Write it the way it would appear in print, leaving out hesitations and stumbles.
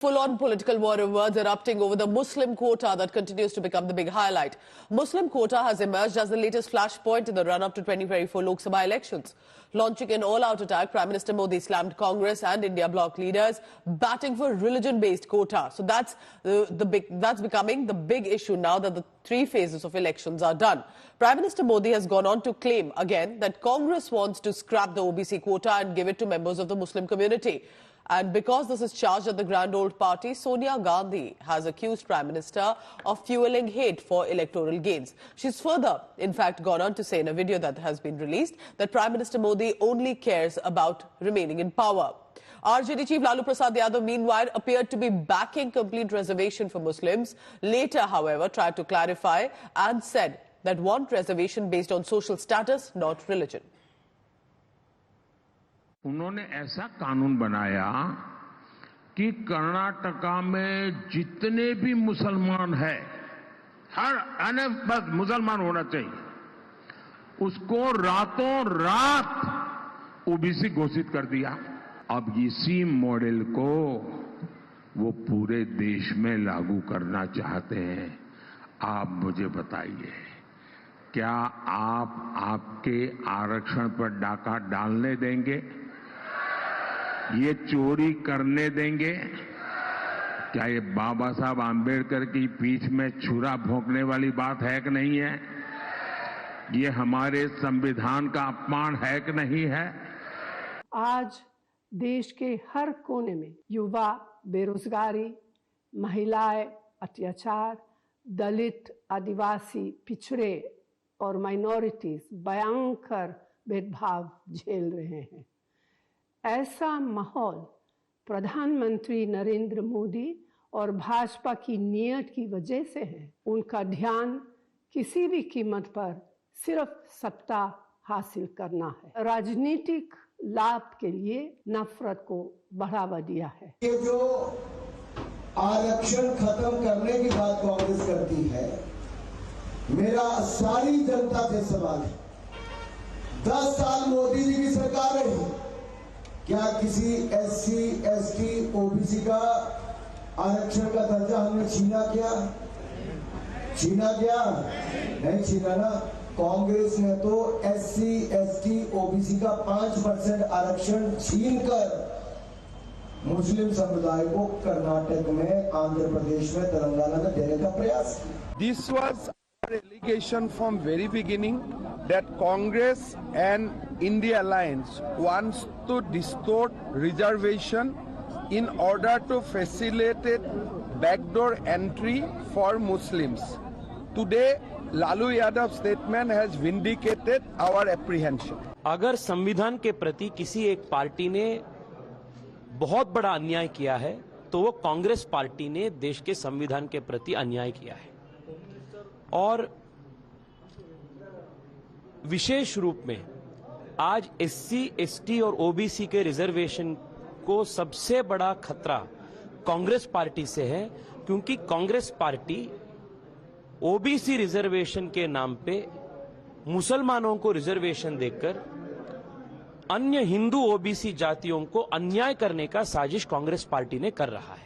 Full-on political war of words erupting over the Muslim quota that continues to become the big highlight. Muslim quota has emerged as the latest flashpoint in the run-up to 2024 Lok Sabha elections. Launching an all-out attack, Prime Minister Modi slammed Congress and India bloc leaders, batting for religion-based quota. So that's becoming the big issue now that the three phases of elections are done. Prime Minister Modi has gone on to claim again that Congress wants to scrap the OBC quota and give it to members of the Muslim community. And because this is charged at the Grand Old Party, Sonia Gandhi has accused Prime Minister of fueling hate for electoral gains. She's further, in fact, gone on to say in a video that has been released that Prime Minister Modi only cares about remaining in power. RJD Chief Lalu Prasad Yadav, meanwhile, appeared to be backing complete reservation for Muslims. Later, however, tried to clarify and said that want reservation based on social status, not religion. उन्होंने ऐसा कानून बनाया कि कर्नाटका में जितने भी मुसलमान हैं, हर बस मुसलमान होना चाहिए, उसको रातों रात ओबीसी घोषित कर दिया। अब इसी मॉडल को वो पूरे देश में लागू करना चाहते हैं। आप मुझे बताइए, क्या आप आपके आरक्षण पर डाका डालने देंगे? ये चोरी करने देंगे? क्या ये बाबा साहब आंबेडकर की पीठ में छुरा भोंकने वाली बात है कि नहीं है? ये हमारे संविधान का अपमान है कि नहीं है? आज देश के हर कोने में युवा बेरोजगारी, महिलाएं अत्याचार, दलित, आदिवासी, पिछड़े और माइनॉरिटीज भयंकर भेदभाव झेल रहे हैं। ऐसा माहौल प्रधानमंत्री नरेंद्र मोदी और भाजपा की नीयत की वजह से है। उनका ध्यान किसी भी कीमत पर सिर्फ सत्ता हासिल करना है, राजनीतिक लाभ के लिए नफरत को बढ़ावा दिया है। ये जो आरक्षण खत्म करने की बात कांग्रेस करती है, मेरा सारी जनता से सवाल है, 10 साल मोदी जी की सरकार रही, क्या किसी एससी, एसटी, ओबीसी का आरक्षण का दर्जा हमने छीना क्या? छीना क्या? नहीं छीना ना। कांग्रेस ने तो एससी, एसटी, ओबीसी का 5% आरक्षण छीनकर मुस्लिम समुदाय को कर्नाटक में, आंध्र प्रदेश में, तेलंगाना में देने का प्रयास किया। This was our allegation from very beginning that Congress and India Alliance wants to distort reservation in order to facilitate backdoor entry for Muslims. Today, Lalu Yadav's statement has vindicated our apprehension. अगर संविधान के प्रति किसी एक party ने बहुत बड़ा अन्याय किया है तो वो कांग्रेस पार्टी ने देश के संविधान के प्रति अन्याय किया है। और विशेष रूप में आज एससी, एसटी और ओबीसी के रिजर्वेशन को सबसे बड़ा खतरा कांग्रेस पार्टी से है, क्योंकि कांग्रेस पार्टी ओबीसी रिजर्वेशन के नाम पे मुसलमानों को रिजर्वेशन देकर अन्य हिंदू ओबीसी जातियों को अन्याय करने का साजिश कांग्रेस पार्टी ने कर रहा है।